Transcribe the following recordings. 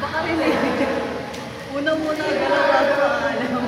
Nakarinig. Una-muna galaw bago maalam.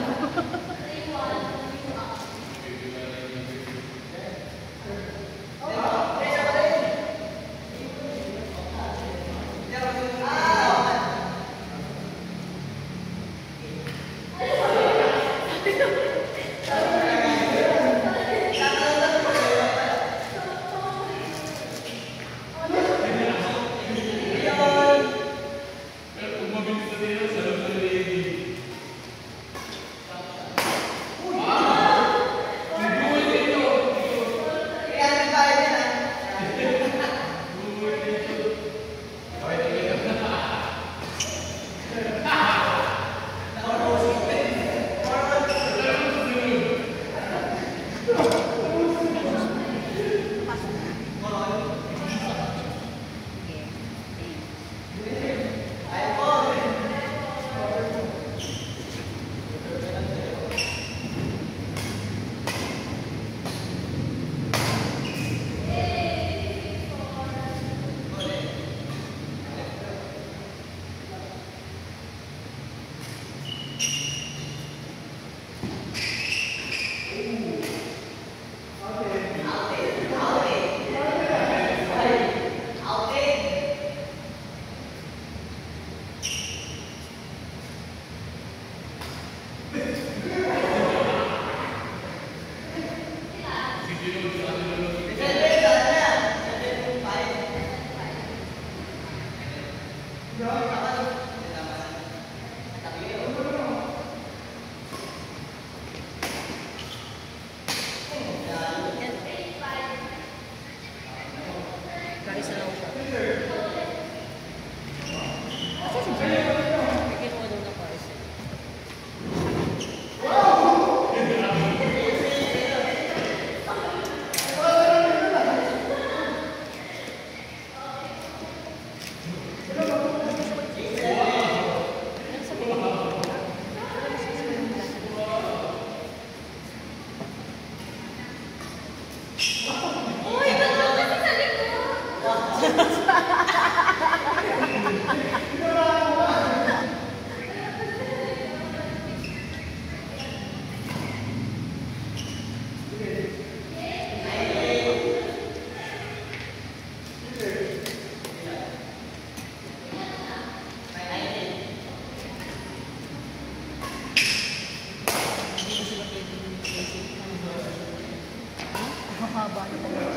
Mahaba na talaga.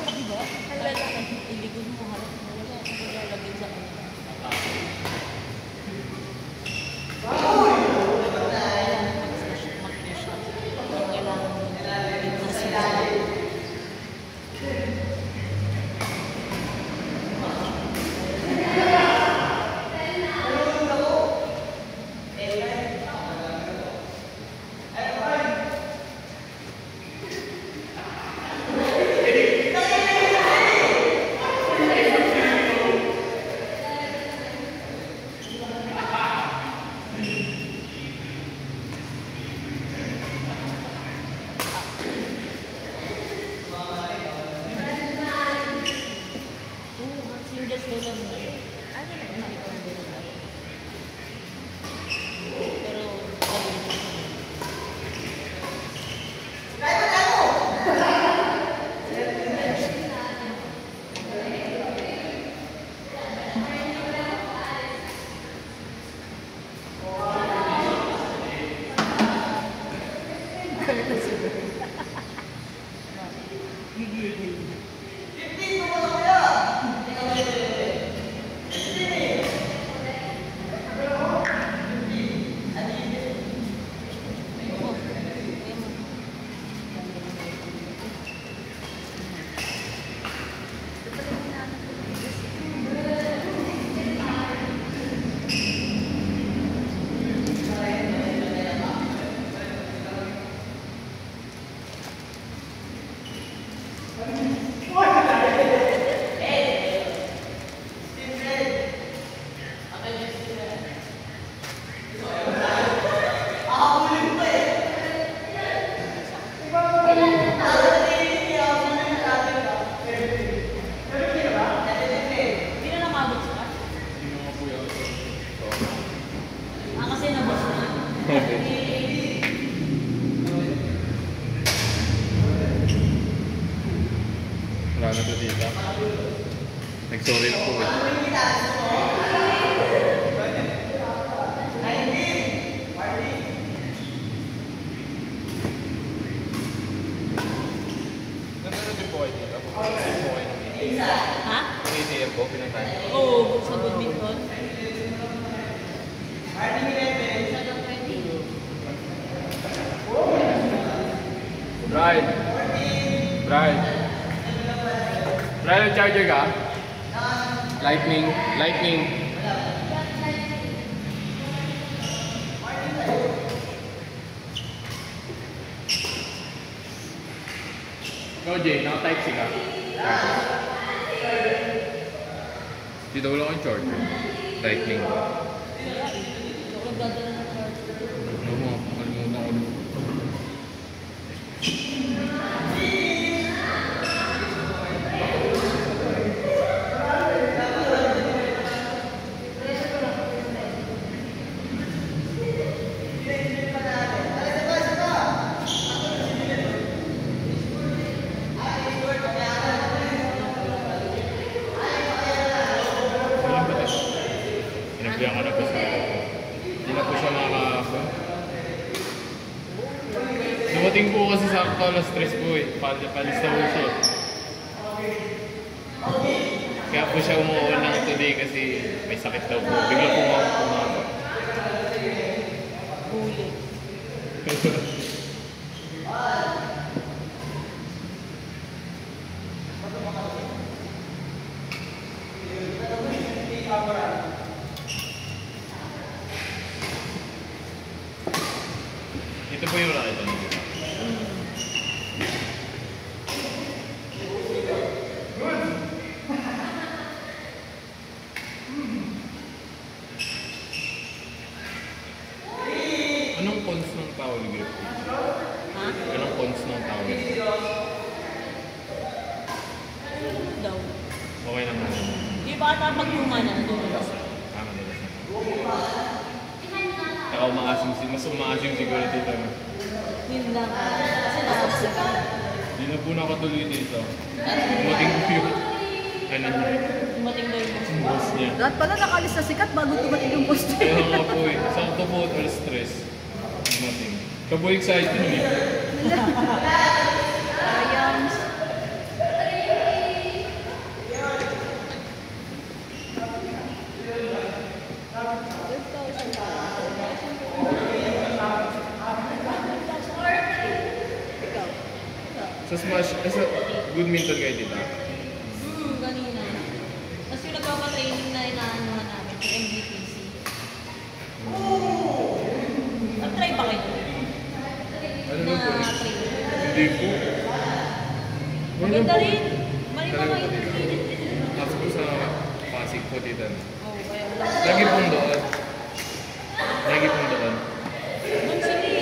Diba? Iligod mo harap mo. Wala ako lalagay sa kanila. Paano to dito? Nag-sorry na po eh. Nandun din po kayo dito? Pupunta po kayo ng ATM. Ha? Yung ATM po, pinuntahan niyo? Oo, sa badminton. Brian! Brian! Brian, ang charger ka? Lightning. Lightning. Ikaw, Jay, naka-type C ka? Dito wala kang charger. Lightning. Nagdadala ng charger. Ano mo? Kalimutan ko dito. Pinagbihan ka na po sa hindi na po siya makakasal. Dumating po kasi sakto alas 3 po eh. Palis na po siya. Kaya po siya umuulan ng today kasi may sakit daw po. Bigla po pumasok. Huli. Ito po yung nakita niyo. Anong cons ng towel grip? Ha? Anong cons ng towel? Daw. Okay naman. Di ba ata pag humana na doon? Tama nila sa Saka umaasim, mas umaasim siguro dito. Yun lang. Kasi nasasakit. Hindi na po nakatuloy dito. Dumating po yung ano niya, Dumating daw yung yung boss niya. Lahat pala nakalis na sikat bago tumating yung poste. Kaya nga po eh, sakto po alas 3. Dumating. Kabo excited eh. Ayams. Sa Smash, sa good minton kayo dito. Ganina. Tapos yung nagpapatraining na inaanuhan namin sa MDPC. Nag-try pa kayo? Ano ba po? Na training. Hindi po. Maganda rin. Mali pa Talaga kayo po ng dito. training. Tapos po sa Pasig po dito. Oo, kaya wala. Lagi pong doon. Lagi pong doon. Nung sige,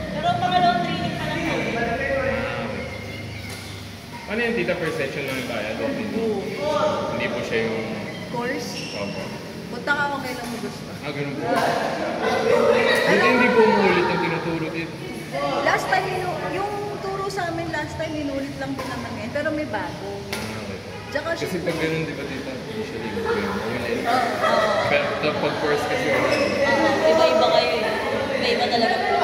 pero pangalawang training pa lang ako. Ano yan, tita, per session lang yung kaya doon? Hindi po siya yung Course. opo. Punta ka kung kailan mo gusto. Ganun po. Buti hindi po umulit yung tinuturo dito. Last time, yung turo sa amin last time, inulit lang din naman ngayon. Pero may bago. Tsaka Kasi siya, pag ganun, di ba tita, usually umulit. Oo. Pero pag course kasi wala. Iba-iba kayo eh. Iba-iba talaga po.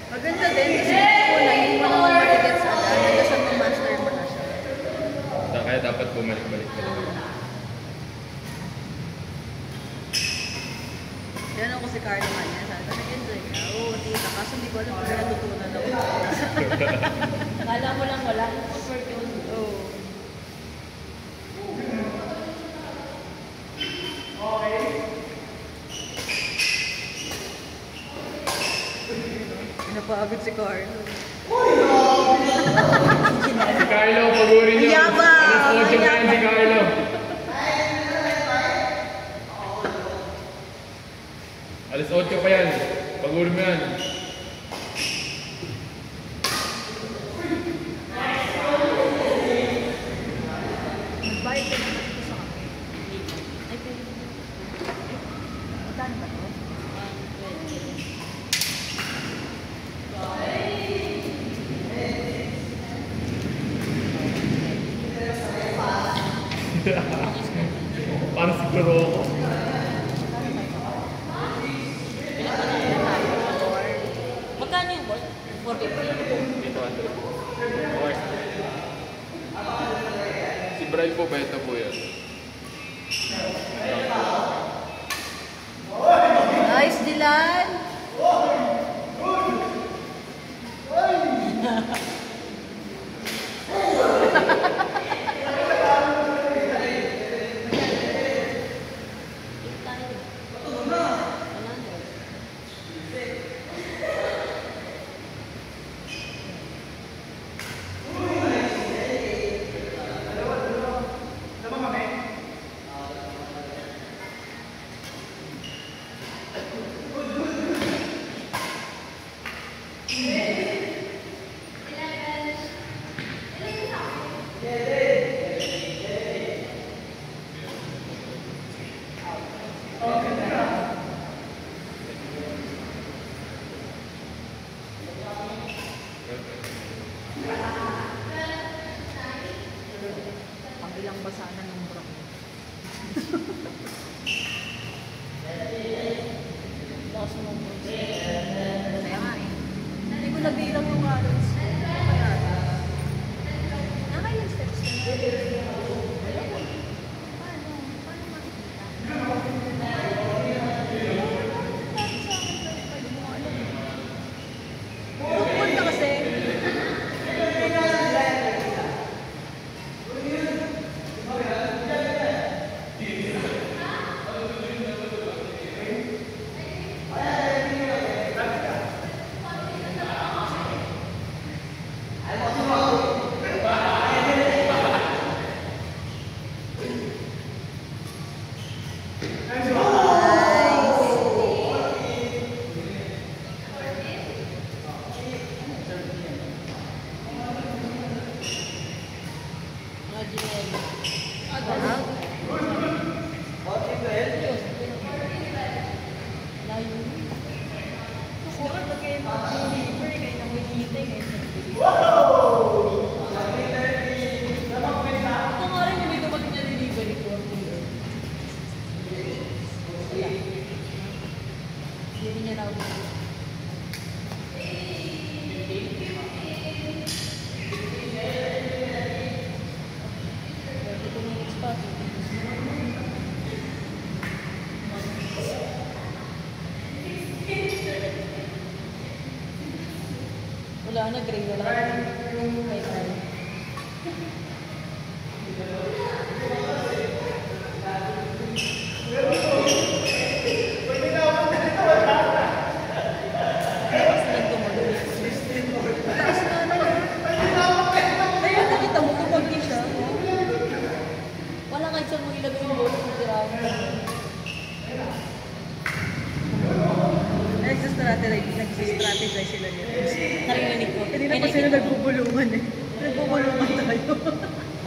maganda din kasi una, hindi mo naman maligit sa agad. Kasi ma-master mo na siya. Kaya dapat bumalik-balik pa talaga. Yan ako si Carlo Manya. Sabi ko, nag-enjoy ka. Oo, tita. Kaso hindi ko alam kung natutunan ako. Kala mo lang wala. Effort yun. Oo. Napagod si Carlo. Si Carlo, pagurin niyo. Yabang! Alas 8 pa yan si Carlo. Alas 8 pa yan. Pagurin mo yan. Nagbayad ka naman ito sa akin. Ay, pwede. Magkano ba ito? 120. 800 po. Okay. Si Brian po, benta po yan. Nice, Dylan! Ang ilang basa na ng bro. Lakas mo po. Kaya nga eh. Hindi ko nabilang yung calories ko. Kaya nakailang steps na. Paano? Paano makikita? Tungkol ka kasi. Wala na, gray na lang. May tayo. Tapos nagtumuloy. Taas na na lang. Kaya nakita mo, tumagi siya. Wala kahit saan mo ilagay yung bola kung tirahan. Nag-strategize sila nila. Narinig ko. Hindi na pa sila nagbubulungan eh. Nagbubulungan tayo.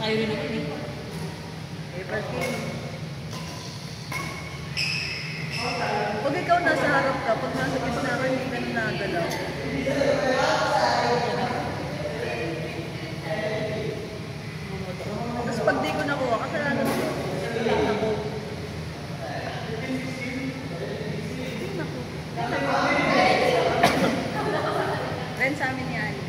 Tayo rin ako eh. April King. Pag ikaw nasa harap ka, pag nasa gitna ka, hindi ka na nagalaw. Tapos pag di ko nakuha, kasalanan ko. Ako. Ren sa amin ni Ali.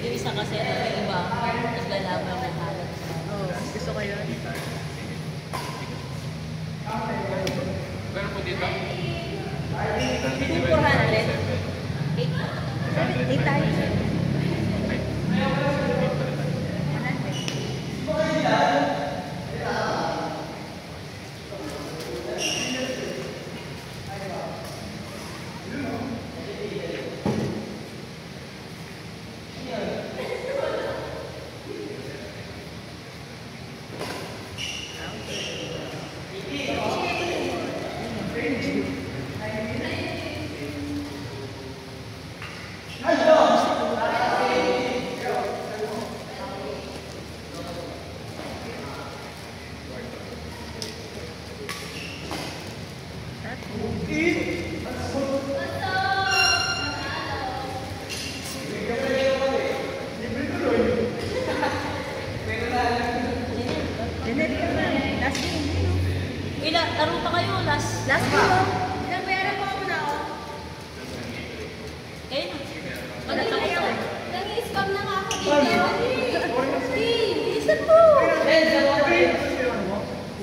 Yung isa kasi may iba, naglalaban ng halat. Oo, gusto ko yun. Pero po dito? 400. 8 tayo.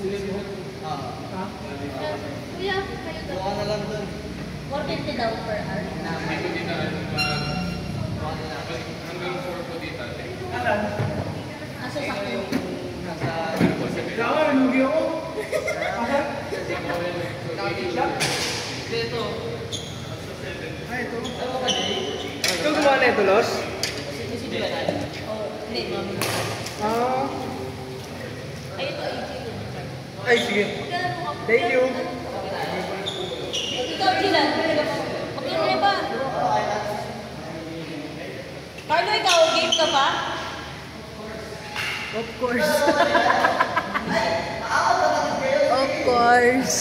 Bilisan mo! Kuya, kayo daw. 450 daw per hour. Dito dito, hanggang 4 po dito. Aso sa kuya. Ito gumawa na ito, Los? Oh, hindi, mami. Ah. Ay, ito, Ay, sige. Thank you. ikaw, Jilan. Magkano na ba? Carlo, ikaw, game ka pa? Of course. Of course.